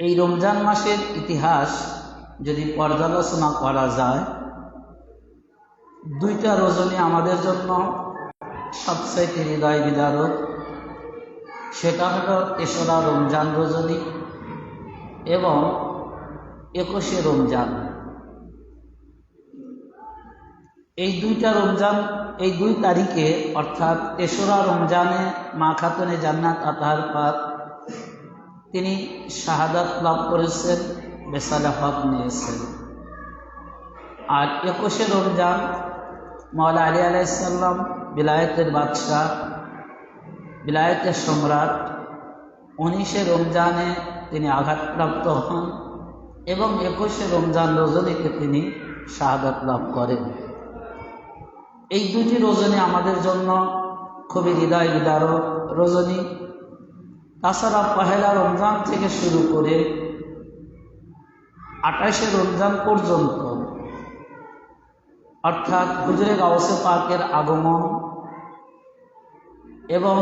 এই রমজান মাসের ইতিহাস যদি পর্যালোচনা করা যায়, দুইটা রজনী আমাদের জন্য সবচাইতে হৃদয় বিদারক। সেটা হলো ৩রা রমজান রজনী এবং ২১শে রমজান। এই দুইটা রমজান, এই ২ তারিখে অর্থাৎ ৩রা রমজানে মা খাতুনে জান্নাত আতাহার পাক তিনি শাহাদাত লাভ করেছেন, বেসালে হক নিয়েছেন। আর ২১শে রমজান মাওলা আলী আলাইহিস সালাম বিলায়েতের বাদশাহ, বিলায়েতের সম্রাট, ১৯শে রমজানে তিনি আঘাতপ্রাপ্ত হন এবং ২১শে রমজান রজনীতে তিনি শাহাদাত লাভ করেন। এই দুটি রজনী আমাদের জন্য খুবই হৃদয় বিদারক রজনী। তাছাড়া পহেলা রমজান থেকে শুরু করে ২৮শে রমজান পর্যন্ত, অর্থাৎ হুজুরে গাউসে পাকের আগমন এবং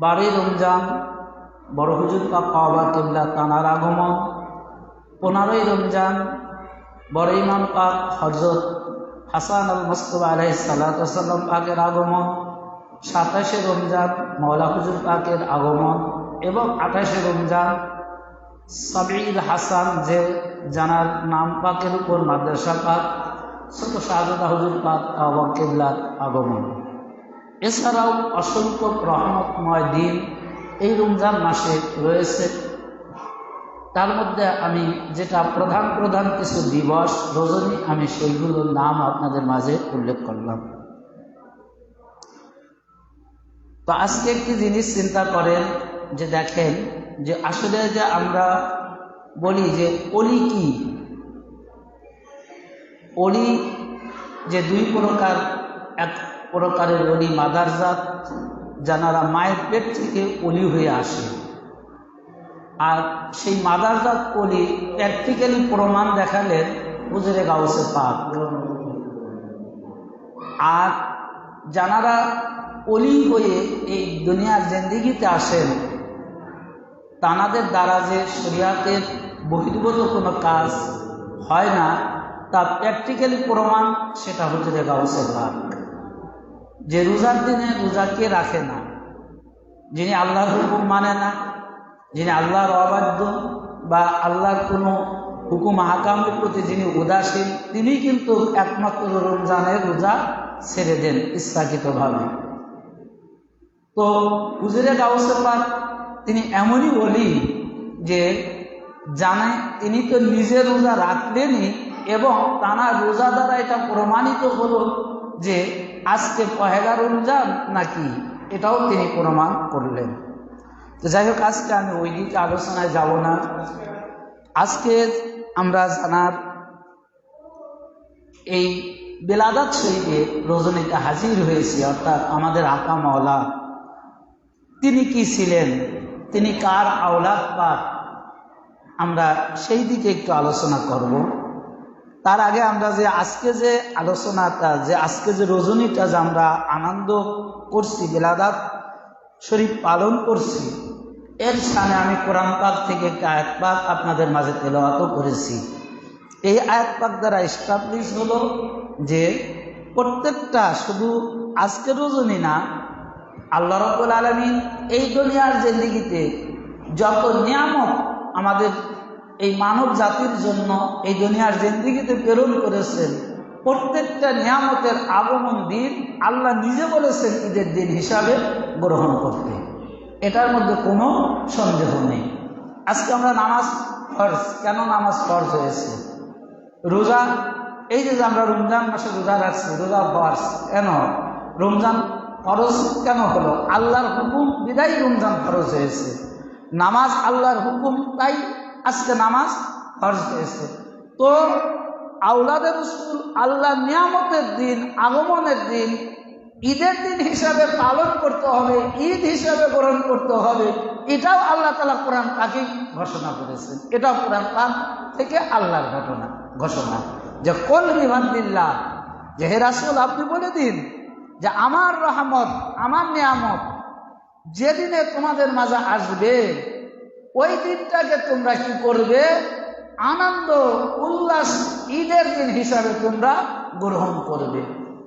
১২ই রমজান বড় হুজুর পাক কাবা কিবলা তানার আগমন, ১৫ই রমজান বড় ইমাম পাক হযরত হাসান আল মুস্তফা আলাইহিস সালাতু ওয়াস সালাম পাকের আগমন, ২৭শে রমজান মাওলা হুজুর পাকের আগমন এবং ২৮শে রমজান সাবিল হাসান, যে জানার নাম পাকের উপর মাদ্রাসা পাক, ছোট শাহজাদা হুজুর পাক কাবা কিবলার আগমন। এছাড়াও অসংখ্য রহমতময় দিন এই রমজান মাসে রয়েছে। তার মধ্যে আমি যেটা প্রধান কিছু দিবস রজনী, আমি সেইগুলোর নাম আপনাদের মাঝে উল্লেখ করলাম। তো আজকে একটি জিনিস চিন্তা করেন যে দেখেন যে আসলে যে আমরা বলি যে অলি কি, অলি যে ২ প্রকার, এক প্রকারের অলি মাদারজাত, যারা মায়ের পেট থেকে অলি হয়ে আসে। আর সেই মাদারজাত অলি প্র্যাকটিক্যালি প্রমাণ দেখালেন হুজুরে গাউসে পাক। আর যারা অলি হয়ে এই দুনিয়ার জিন্দেগিতে আসেন, তানাদের দ্বারা যে শরিয়াতের বহির্ভূত কোনো কাজ হয় না, তা প্র্যাকটিক্যালি প্রমাণ সেটা হুজুরে গাউসে পাক। যে রোজার দিনে রোজাকে রাখে না, যিনি আল্লাহর হুকুম মানে না, যিনি আল্লাহর অবাধ্য বা আল্লাহর কোনো হুকুম হাকামের প্রতি যিনি উদাসীন, তিনি কিন্তু একমাত্র রমজানের রোজা ছেড়ে দেন ইচ্ছাকৃতভাবে। তো হুজুরে গাউসে পাক তিনি এমনই বলি যে জানে তিনি তো নিজে রোজা রাখলেনই এবং তাঁর রোজা দ্বারা এটা প্রমাণিত হলো যে আজকে পহেলা রমজান নাকি, এটাও তিনি প্রমাণ করলেন। তো যাই হোক, আজকে আমি ওই দিকে আলোচনায় যাব না। আজকে আমরা জানার এই বেলাদাত শরীফে রজনীতে হাজির হয়েছি, অর্থাৎ আমাদের আকা মাওলা তিনি কি ছিলেন, তিনি কার আওলাদ পাক, আমরা সেই দিকে একটু আলোচনা করব। তার আগে আমরা যে আজকে যে আলোচনাটা, যে আজকে যে রজনীটা যে আমরা আনন্দ করছি, বেলাদাত শরীফ পালন করছি, এর সামনে আমি কোরআন পাক থেকে একটা আয়াত পাক আপনাদের মাঝে তেলাওয়াত করেছি। এই আয়াত পাক দ্বারা এস্টাবলিশ হলো যে প্রত্যেকটা, শুধু আজকের রজনী না, আল্লাহ রাব্বুল আলামিন এই দুনিয়ার জিন্দেগিতে যত নিয়ামত আমাদের এই মানব জাতির জন্য এই দুনিয়ার জিন্দেগিতে প্রেরণ করেছেন, প্রত্যেকটা নিয়ামতের আগমন দিন আল্লাহ নিজে বলেছেন ঈদের দিন হিসাবে গ্রহণ করতে। এটার মধ্যে কোনো সন্দেহ নেই। আজকে আমরা নামাজ ফরজ, কেন নামাজ ফরজ হয়েছে? রোজা, এই যে আমরা রমজান মাসে রোজা রাখছি, রোজা ফরজ কেন? রমজান ফরজ কেন হলো? আল্লাহর হুকুম বিদায় রমজান ফরজ হয়েছে। নামাজ আল্লাহর হুকুম, তাই আজকে নামাজ ফরজ হয়েছে। তো আওলাদে রাসূল আল্লাহর নিয়ামতের দিন, আগমনের দিন, ঈদের দিন হিসাবে পালন করতে হবে, ঈদ হিসাবে গ্রহণ করতে হবে, এটাও আল্লাহ তাআলা কোরআন পাকে ঘোষণা করেছেন। এটাও কোরআন পাক থেকে আল্লাহর ঘোষণা যে কুল বিফাদলিল্লাহ, যে হে রাসূল আপনি বলে দিন যে আমার রহমত, আমার নিয়ামত যেদিনে তোমাদের মাঝে আসবে, ওই দিনটাকে তোমরা কি করবে? আনন্দ উল্লাস ঈদের দিন হিসাবে তোমরা গ্রহণ করবে।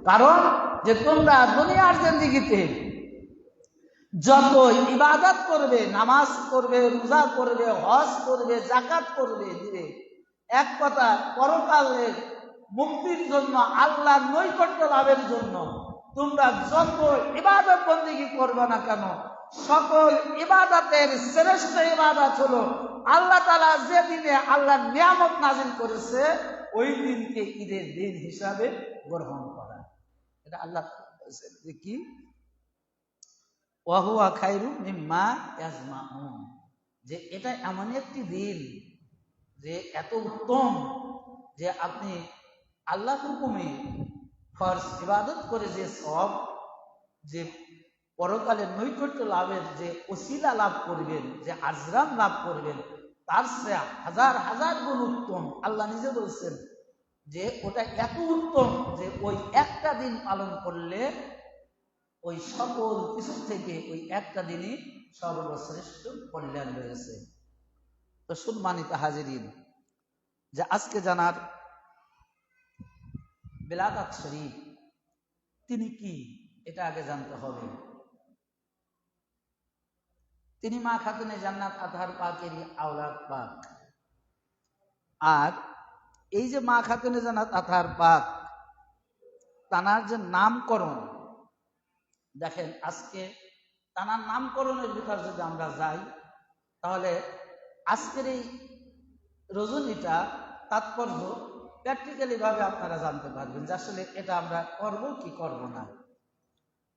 কারণ যে তোমরা দুনিয়ার জিন্দেগিতে যত ইবাদত করবে, নামাজ করবে, রোজা করবে, হজ করবে, যাকাত করবে, দিবে, এক কথা পরকালের মুক্তির জন্য, আল্লাহর নৈকট্য লাভের জন্য তোমরা যত ইবাদত বন্দেগী করবে না কেন, সকল ইবাদতের শ্রেষ্ঠ ইবাদত হলো আল্লাহ তাআলা যে দিনে আল্লাহর নিয়ামত নাজিল করেছে ওই দিনকে ঈদের দিন হিসাবে গ্রহণ করা। এটা আল্লাহ বলেছেন যে কি, ওয়া হুয়া খায়রুম মিম্মা ইয়াজমাউন, যে এটা এমন একটি দিন যে এত উত্তম যে আপনি আল্লাহর হুকুমে ফরজ ইবাদত করে যে সব, যে পরকালের নৈকট্য লাভের যে ওসিলা লাভ করবেন, যে আজরাম লাভ করবেন, তার সে হাজার হাজার গুণ উত্তম। আল্লাহ নিজে বলছেন যে ওটা এত উত্তম যে ওই একটা দিন পালন করলে ওই সকল কিছু থেকে ওই একটা দিনই সর্বশ্রেষ্ঠ কল্যাণ রয়েছে। তো সম্মানিত হাজিরিন, যে আজকে জানার বিলাদাত শরীফ তিনি কি এটা আগে জানতে হবে। তিনি মা খাতুনে জান্নাত আতহার পাকেরই আওলাদ পাক। আর এই যে মা খাতুনে জান্নাত আতহার পাক, তানার যে নামকরণ, দেখেন আজকে তানার নামকরণের ভিতর যদি আমরা যাই তাহলে আজকের এই রজনীটা তাৎপর্য প্র্যাকটিক্যালি ভাবে আপনারা জানতে পারবেন যে আসলে এটা আমরা করব কি করব না।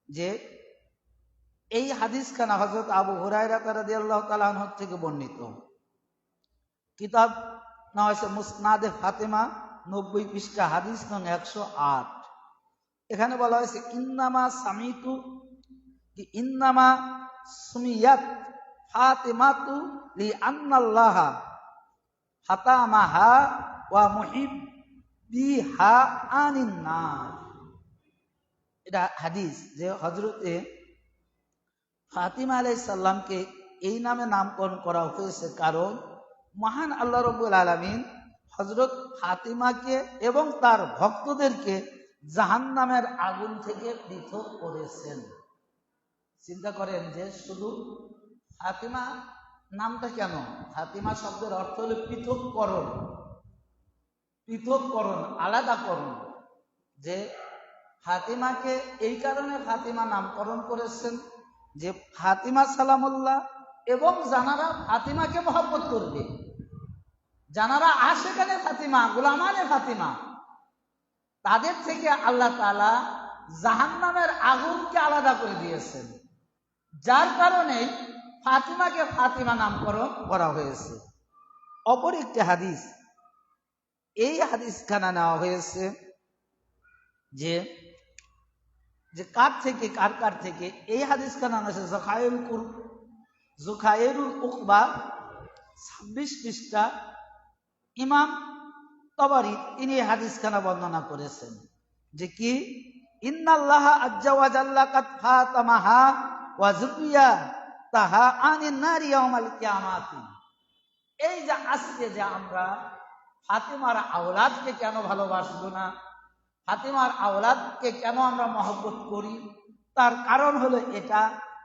যে এই হাদিসখানা হযরত আবু হুরায়রা রাদিয়াল্লাহু তাআলা আনহু থেকে বর্ণিত। কিতাব নাম হচ্ছে মুসনাদে ফাতেমা, 90 পৃষ্ঠা, হাদিস নং 108। এখানে বলা হয়েছে ইন্নামা সামিতু, কি ইন্নামা সুমিয়াত ফাতেমাতু লি আন্নাল্লাহা হাতামাহা ওয়া মুহিব্বিহা আনিন নার। এটা হাদিস যে হযরতে ফাতিমা আলাইহিস সালামকে এই নামে নামকরণ করা হয়েছে কারণ মহান আল্লাহ রাব্বুল আলামিন হযরত ফাতিমাকে এবং তার ভক্তদেরকে জাহান্নামের আগুন থেকে পৃথক করেছেন। চিন্তা করেন যে শুধু ফাতিমা নামটা কেন? ফাতিমা শব্দের অর্থ হলো পৃথককরণ, পৃথককরণ, আলাদাকরণ। যে ফাতিমাকে এই কারণে ফাতিমা নামকরণ করেছেন যে ফাতিমা সালামুল্লাহ এবং যারা ফাতিমাকে মহব্বত করবে, যারা আশেকানে ফাতিমা, গোলামানে ফাতিমা, তাদের থেকে আল্লাহ তাআলা জাহান্নামের আগুনকে আলাদা করে দিয়েছেন, যার কারণে ফাতিমাকে ফাতিমা নামকরণ করা হয়েছে। অপর একটি হাদিস, এই হাদিসখানা নেওয়া হয়েছে যে যে কার থেকে, কার থেকে এই হাদিসখানা আছে জুখায়েরুল উকবা, 26 পৃষ্ঠা, ইমাম তবারি তিনি এই হাদিসখানা বর্ণনা করেছেন যে কি ইন্নাল্লাহা আজ্জা ওয়া জাল্লা কাদ ফাতামাহা ওয়া যুবিয়া তাহা আনিন নারি ইয়াউমাল কিয়ামাতি। এই যে আজকে যে আমরা ফাতিমার আওলাদকে কেন ভালোবাসবো না, ফাতিমার আওলাদকে কেন আমরা মহব্বত করি, তার কারণ হলো এটা,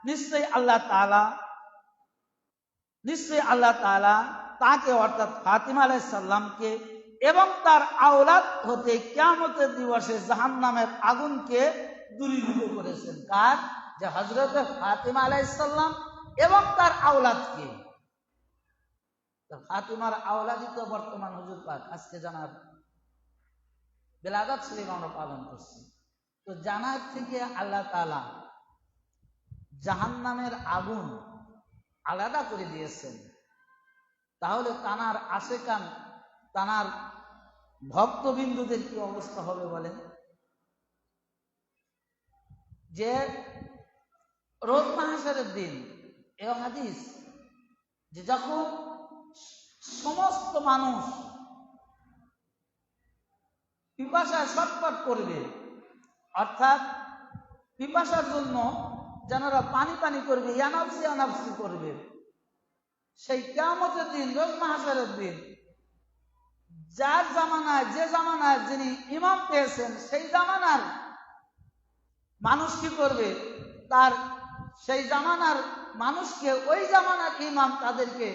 নিশ্চয়ই আল্লাহ তাআলা তাকে অর্থাৎ ফাতিমা আলাইহিস সালামকে এবং তার আওলাদ হতে কিয়ামতের দিবসে জাহান্নামের আগুনকে দূরীভূত করেছেন। কার? যে হযরত ফাতিমা আলাইহিস সালাম এবং তার আওলাদকে। ফাতিমার আওলাদই তো বর্তমান হুজুর পাক আজকে জানার বিলাদাত শরীফ আমরা পালন করছি। তো জানার থেকে আল্লাহ তাআলা জাহান্নামের আগুন আলাদা করে দিয়েছেন, তাহলে তানার আশেকান, তানার ভক্তবিন্দুদের কি অবস্থা হবে বলেন? যে রোজ মাহশারের দিন এ হাদিস যে যখন সমস্ত মানুষ পিপাসায় ছটফট করবে, অর্থাৎ পিপাসার জন্য যারা পানি পানি করবে, ইয়ানাফসি করবে, সেই কিয়ামতের দিন, রোজ মাহশরের দিন, যার জামানায়, যে জামানায় যিনি ইমাম পেয়েছেন, সেই জামানার মানুষ কি করবে? তার সেই জামানার মানুষকে, ওই জামানার ইমাম তাদেরকে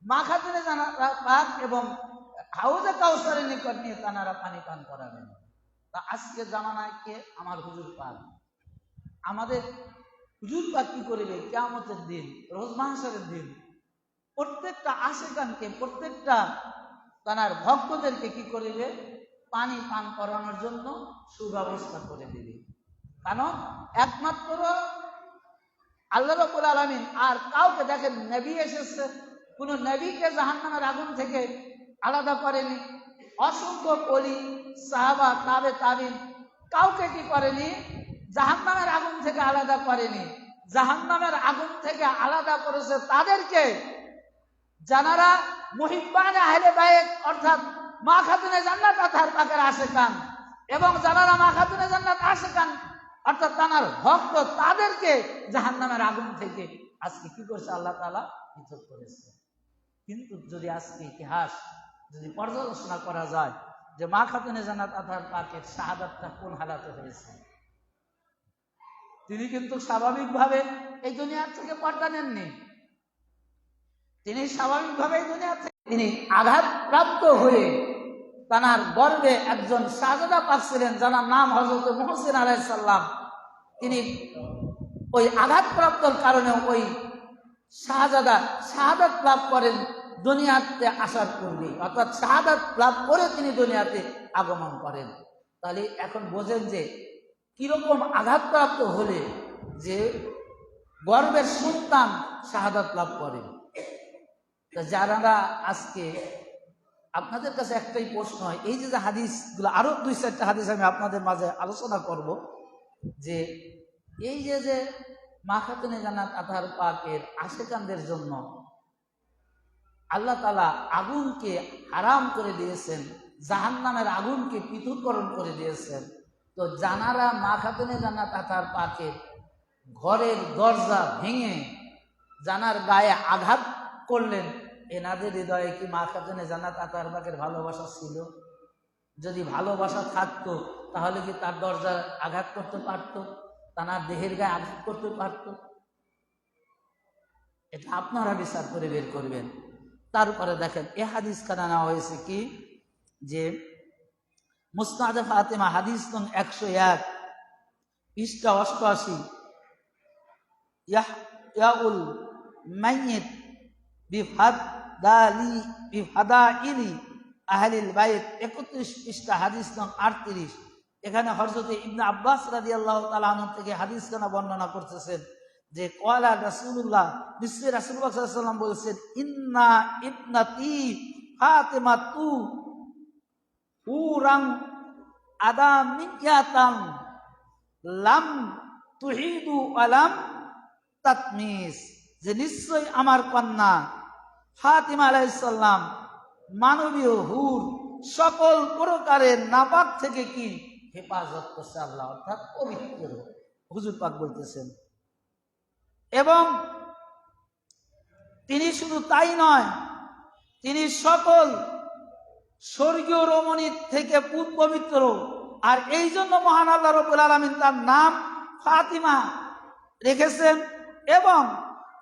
মা খাতুনে জান্নাত পাক এবং হাউজে কাউসারের নিকট নিয়ে তানারা পানি পান করাবেন। তা আজকে জামানায় কে? আমার হুজুর পাক। আমাদের হুজুর পাক কি করবে? কিয়ামতের দিন, রোজ মাহশরের দিন প্রত্যেকটা আশিকানকে, প্রত্যেকটা তানার ভক্তদেরকে কি করবে? পানি পান করানোর জন্য সুব্যবস্থা করে দিবে। কারণ একমাত্র আল্লাহ রাব্বুল আলামিন আর কাউকে, দেখেন নবী এসেছে, কোন নবীকে জাহান্নামের আগুন থেকে আলাদা করেনি। অসংখ্য ওলি, সাহাবা, তাবে তাবিন কাউকে কি করেনি? জাহান্নামের আগুন থেকে আলাদা করেনি। জাহান্নামের আগুন থেকে আলাদা করেছে তাদেরকে যারা মুহিব্বানে আহলে বাইত অর্থাৎ মা খাতুনে জান্নাত আতার পাকের আশিকান, এবং যারা মা খাতুনে জান্নাত আশিকান অর্থাৎ তানার ভক্ত, তাদেরকে জাহান্নামের আগুন থেকে আজকে কি করছে? আল্লাহ তাআলা পৃথক করেছে। কিন্তু যদি আজকে ইতিহাস যদি পর্যালোচনা করা যায় যে মা খাতুনে জান্নাত আতার পাকের শাহাদাতটা কোন হালাতে হয়েছে, তিনি কিন্তু স্বাভাবিকভাবে এই দুনিয়া থেকে পর্দা নেননি। তিনি স্বাভাবিকভাবে এই দুনিয়া থেকে তিনি আঘাতপ্রাপ্ত হয়ে তানার গর্ভে একজন শাহজাদা পাচ্ছিলেন, যার নাম হযরত মুহসিন আলাইহিস সালাম। তিনি ওই আঘাতপ্রাপ্তর কারণে ওই শাহজাদা শাহাদাত লাভ করেন দুনিয়াতে আসার পূর্বে, অর্থাৎ শাহাদাত লাভ করে তিনি দুনিয়াতে আগমন করেন। তাহলে এখন বোঝেন যে কিরকম আঘাতপ্রাপ্ত হলে যে গর্ভের সন্তান শাহাদাত লাভ করে। যারা আজকে আপনাদের কাছে একটাই প্রশ্ন হয়, এই যে হাদিসগুলো, আরো 2-4টা হাদিস আমি আপনাদের মাঝে আলোচনা করব, যে এই যে মা খাতুনে জান্নাত আতার পাকের আশিকানদের জন্য আল্লাহ তাআলা আগুনকে হারাম করে দিয়েছেন, জাহান্নামের আগুনকে পৃথককরণ করে দিয়েছেন। তো জানারা মা খাতুনে জান্নাত আতার পাকের ঘরের দরজা ভেঙে জানার গায়ে আঘাত করলেন, এনাদের হৃদয়ে কি মা খাতুনে জান্নাত আতার পাকের ভালোবাসা ছিল? যদি ভালোবাসা থাকতো তাহলে কি তার দরজা আঘাত করতে পারতো? তার দেহের গায়ে আঘাত করতে পারতো? এটা আপনারা বিচার করে বের করবেন। তারপরে দেখেন এ হাদিস কানা নেওয়া হয়েছে কি, যে মুসনাদে ফাতেমা হাদিস নং 101 পৃষ্ঠা 88, ইয়াউল মাইয়িত বিফাদাইলি আহলিল বাইত 31 পৃষ্ঠা হাদিস নং 38। এখানে হযরত ইবনে আব্বাস রাদিয়াল্লাহু তাআলা আনহু থেকে হাদিস কানা বর্ণনা করতেছেন যে ক্বালা রাসূলুল্লাহ, নিশ্চয়ই রাসূলুল্লাহ সাল্লাল্লাহু আলাইহি ওয়াসাল্লাম বলেছেন, ইন্না ইবনাতি ফাতিমাতু হুরাং আদামিয়াতান লাম তুহিদু আলাম তাতমিস, যে নিশ্চয়ই আমার কন্যা ফাতিমা আলাইহিস সালাম মানবীয় হুর সকল প্রকারের নাপাক থেকে কি হেফাজত করছে আল্লাহ, অর্থাৎ পবিত্র। হুজুর পাক বলতেছেন, এবং তিনি শুধু তাই নয়, তিনি সকল স্বর্গীয় রমণীর থেকে পবিত্র। আর এই জন্য মহান আল্লাহ রাব্বুল আলামিন তার নাম ফাতিমা রেখেছেন এবং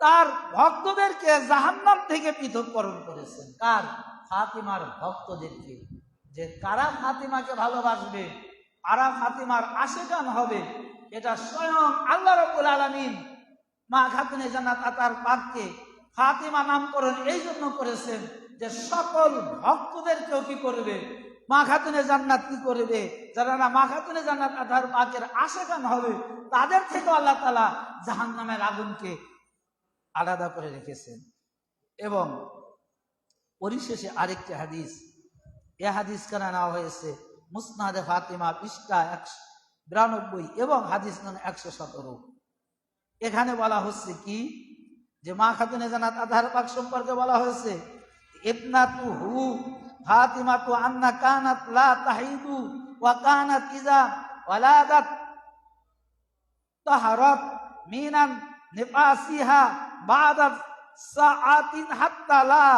তার ভক্তদেরকে জাহান্নাম থেকে পৃথককরণ করেছেন। কার? ফাতিমার ভক্তদেরকে। যে কারা ফাতিমাকে ভালোবাসবে, কারা ফাতিমার আশিকান হবে, এটা স্বয়ং আল্লাহ রাব্বুল আলামিন মা খাতুনে জান্নাত আতার পাককে ফাতিমা নামকরণ এই জন্য করেছেন যে সকল ভক্তদেরকেও কি করবে? মা খাতুনে জান্নাত কি করবে? যারা না মা খাতুনে জান্নাত আতার পাকের আশিকান হবে, তাদের থেকে আল্লাহ তাআলা জাহান্নামের আগুনকে আলাদা করে রেখেছেন। এবং পরিশেষে আরেকটি হাদিস, এ হাদিস কানা নেওয়া হয়েছে মুসনাদে ফাতিমা পৃষ্ঠা 192 এবং হাদিস নং 117। এখানে বলা হচ্ছে কি, যে মা খাতুনে জান্নাত আতার পাক সম্পর্কে বলা হয়েছে, ইবনাতুহু ফাতিমাতু আন্না কানাত লা তাহিদু ওয়া কানাত ইজা ওয়ালাদাত তাহারাত মিনান নিফাসিহা বাদা সাআতিন হাত্তা লা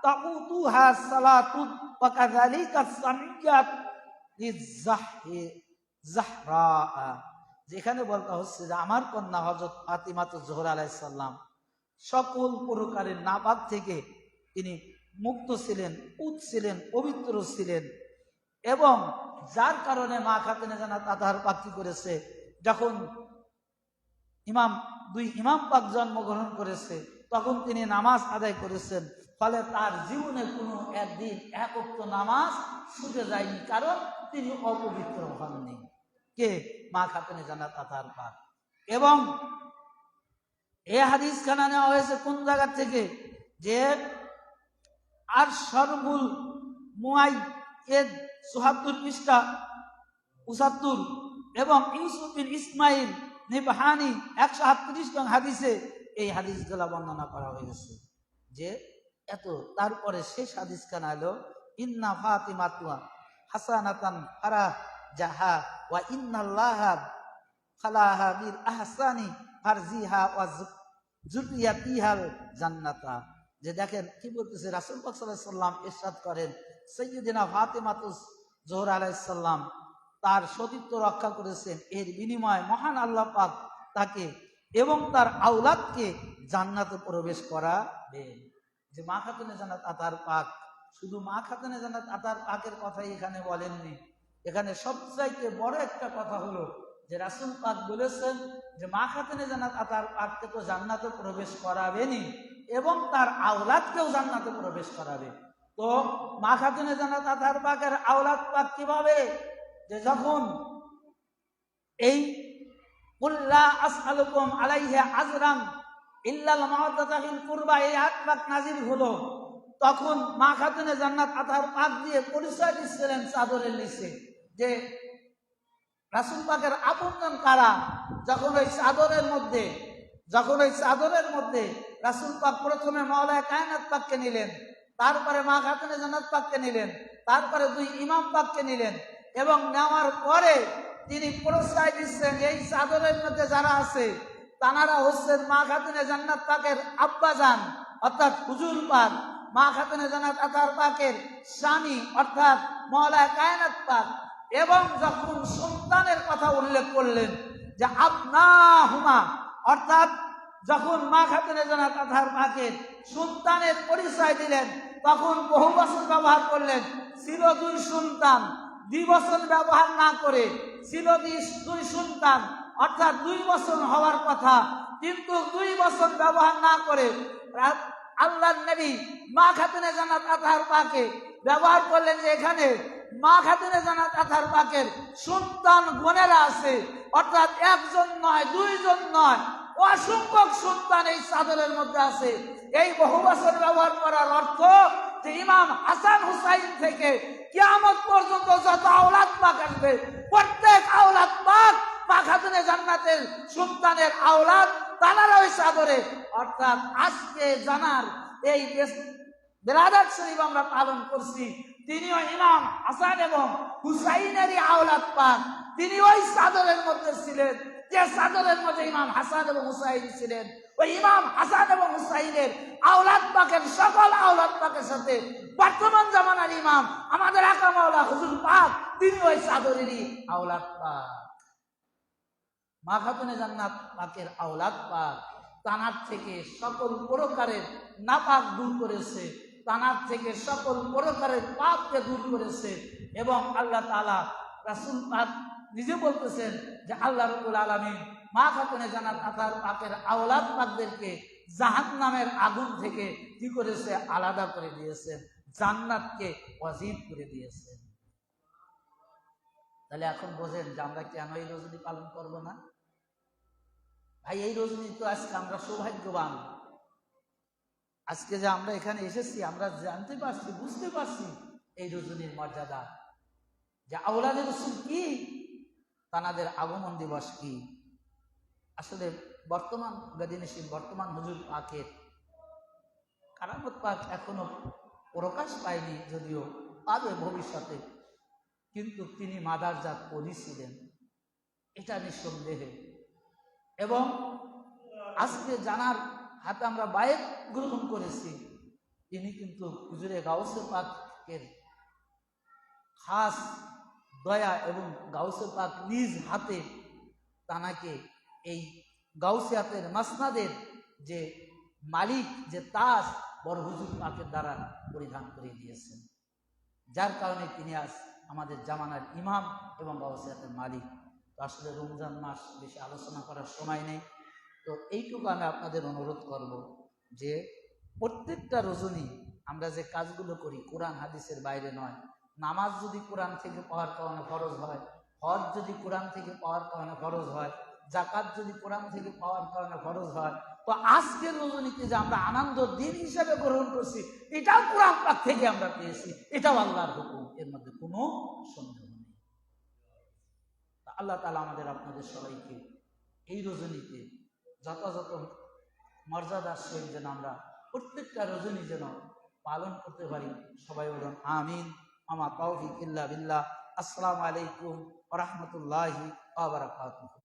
তাউতুহা সালাতুন ওয়া কাযালিকা সামিয়াত লিযাহরি জাহরা। যেখানে বলতে হচ্ছে যে আমার কন্যা হযরত ফাতিমাতুজ জোহরা আলাইহিস সালাম সকল প্রকারের নাপাক থেকে তিনি মুক্ত ছিলেন, পুত ছিলেন, পবিত্র ছিলেন। এবং যার কারণে মা খাতুনে জান্নাত আতহার পাক কি করেছে, যখন দুই ইমাম পাক জন্মগ্রহণ করেছে তখন তিনি নামাজ আদায় করেছেন। ফলে তার জীবনে কোনো একদিন এক ওয়াক্ত নামাজ ছুটে যায়নি, কারণ তিনি অপবিত্র হননি। কে? মা খাতুনে জান্নাত আতহার পাক। এবং এই হাদিস খানা নেওয়া হয়েছে কোন জায়গা থেকে? যে আর সরবুল মুআই এর ৭৪ পৃষ্ঠা ৭৯ এবং ইউসুফ বিন ইসমাইল নিবহানি ১৩৮ নং হাদিসে এই হাদিসগুলা বর্ণনা করা হয়েছে। যে এত তারপরে শেষ হাদিস খানা হলো ইন্না ফাতিমাতুয়া হাসানাতান ফারা জাহা ওয়া ইন্নাল্লাহা খালাহা বিল আহসানি ফারজিহা ওয়া যুররিয়াতিহাল জান্নাতা। যে দেখেন কি বলতেছে, রাসূল পাক সাল্লাল্লাহু আলাইহি সাল্লাম ইরশাদ করেন, সাইয়্যিদিনা ফাতিমাতুজ জোহরা আলাইহিস সালাম তার সতীত্ব রক্ষা করেছেন, এর বিনিময়ে মহান আল্লাহ পাক তাকে এবং তার আওলাদকে জান্নাতে প্রবেশ করাবেন। যে মা খাতুনে জান্নাত আতহার পাক, শুধু মা খাতুনে জান্নাত আতহার পাকের কথাই এখানে বলেননি, এখানে সবচাইতে বড় একটা কথা হলো যে রাসূল পাক বলেছেন যে মা খাতুনে জান্নাত আতহার পাককে তো জান্নাতে প্রবেশ করাবেনই এবং তার আওলাদকেও জান্নাতে প্রবেশ করাবে। তো মা খাতুনে জান্নাত আতহার পাকের আওলাদ পাক কিভাবে? যে যখন এই কুল্লা আসআলুকুম আলাইহি আজরান ইল্লাল মাওয়াদ্দাতা ফিল কুরবা এই আয়াত পাক নাযিল হলো, তখন মা খাতুনে জান্নাত আতহার পাক দিয়ে পরিচয় দিচ্ছিলেন চাদরের নিচে যে রাসূল পাকের আপনজন কারা। যখন ওই চাদরের মধ্যে রাসূল পাক প্রথমে মাওলায়ে কায়নাত পাককে নিলেন, তারপরে মা খাতুনে জান্নাত পাককে নিলেন, তারপরে দুই ইমাম পাককে নিলেন এবং নেওয়ার পরে তিনি পরিচয় দিচ্ছেন এই চাদরের মধ্যে যারা আছে তানারা হচ্ছেন মা খাতুনে জান্নাত পাকের আব্বাজান অর্থাৎ হুজুর পাক, মা খাতুনে জান্নাত আতহার পাকের স্বামী অর্থাৎ মাওলায়ে কায়নাত পাক। এবং যখন সন্তানের কথা উল্লেখ করলেন যে আবনাহুমা, অর্থাৎ যখন মা খাতুনে জান্নাত আতহার পাকের সন্তানের পরিচয় দিলেন তখন বহু বছর ব্যবহার করলেন, ছিল দুই সন্তান। 2 বছর ব্যবহার না করে ছিল দুই সন্তান, অর্থাৎ 2 বছর হওয়ার কথা, কিন্তু 2 বছর ব্যবহার না করে আল্লাহর নবী মা খাতুনে জান্নাত আতহার পাকে ব্যবহার করলেন যে এখানে মা খাতুনে জান্নাত আতহার পাকের সন্তান গণেরা আছে, অর্থাৎ একজন নয়, 2 জন নয়, অসংখ্য সন্তান এই চাদরের মধ্যে আছে। এই বহু বছর ব্যবহার করার অর্থ যে ইমাম হাসান হুসাইন থেকে কিয়ামত পর্যন্ত যত আওলাদ পাক আসবে প্রত্যেক আওলাদ পাক মা খাতুনে জান্নাতের সন্তানের আওলাদ, তারা ওই চাদরে। অর্থাৎ আজকে জানার এই বেরাদাত শরীফ আমরা পালন করছি, তিনিও ইমাম হাসান এবং হুসাইনেরই আওলাদ পাক, তিনি ওই চাদরের মধ্যে ছিলেন যে চাদরের মধ্যে ইমাম হাসান এবং হুসাইন ছিলেন। ওই ইমাম হাসান এবং হুসাইনের আওলাদ পাকের সকল আওলাদ পাকের সাথে বর্তমান জামানার ইমাম আমাদের আকা মাওলা হুজুর পাক, তিনি ওই চাদরেরই আওলাদ পাক। মা খাতুনে জান্নাত পাকের আওলাদ পাক তানার থেকে সকল প্রকারের নাপাক দূর করেছে, তানার থেকে সকল প্রকারের পাপকে দূর করেছে। এবং আল্লাহ তাআলা রাসূল পাক নিজে বলতেছেন যে আল্লাহ রাব্বুল আলামিন মা খাতুনে জান্নাত আতহার পাকের আওলাদ পাকদেরকে জাহান্নামের আগুন থেকে কি করেছে? আলাদা করে দিয়েছেন, জান্নাতকে ওয়াজিব করে দিয়েছেন। তাহলে এখন বোঝেন যে আমরা কেন এই রজনী পালন করব না? ভাই, এই রজনী তো আজকে আমরা সৌভাগ্যবান। আজকে যে আমরা এখানে এসেছি আমরা জানতে পারছি, বুঝতে পারছি এই রজনীর মর্যাদা, যে আওলাদে রাসূল কি, তানাদের আগমন দিবস কি। আসলে বর্তমান গদিনশীল বর্তমান হুজুর পাকের কারামত পাক এখনো প্রকাশ পায়নি, যদিও পাবে ভবিষ্যতে, কিন্তু তিনি মাদারজাত ওলি ছিলেন, এটা নিঃসন্দেহে। এবং আজকে জানার হাতে আমরা বায়াত গ্রহণ করেছি, তিনি কিন্তু হুজুরে গাউসে পাকের খাস দয়া এবং গাউসে পাক নিজ হাতে তানাকে এই গাউসিয়াতের মাসনাদের যে মালিক, যে তাজ বড় হুজুর পাকের দ্বারা পরিধান করে দিয়েছেন, যার কারণে তিনি আজ আমাদের জামানার ইমাম এবং গাউসিয়াতের মালিক। তো আসলে রমজান মাস বেশি আলোচনা করার সময় নেই, তো এইটুকু আমি আপনাদের অনুরোধ করব যে প্রত্যেকটা রজনী আমরা যে কাজগুলো করি কোরআন হাদিসের বাইরে নয়। নামাজ যদি কোরআন থেকে পাওয়ার কারণে ফরজ হয়, হজ যদি কোরআন থেকে পাওয়ার কারণে ফরজ হয়, জাকাত যদি কোরআন থেকে পাওয়ার কারণে ফরজ হয়, তো আজকের রজনীতে যে আমরা আনন্দ দিন হিসাবে গ্রহণ করছি, এটাও কোরআন পাক থেকে আমরা পেয়েছি, এটাও আল্লাহর হুকুম, এর মধ্যে কোনো সন্দেহ নেই। আল্লাহ তাআলা আমাদের আপনাদের সবাইকে এই রজনীতে যথাযথ মর্যাদার সহিত যেন আমরা প্রত্যেকটা রজনী যেন পালন করতে পারি। সবাই বলুন আমিন। আমা তাওফিক ইল্লা বিল্লাহ। আসসালামু আলাইকুম ওয়া রাহমাতুল্লাহি ওয়া বারাকাতুহু।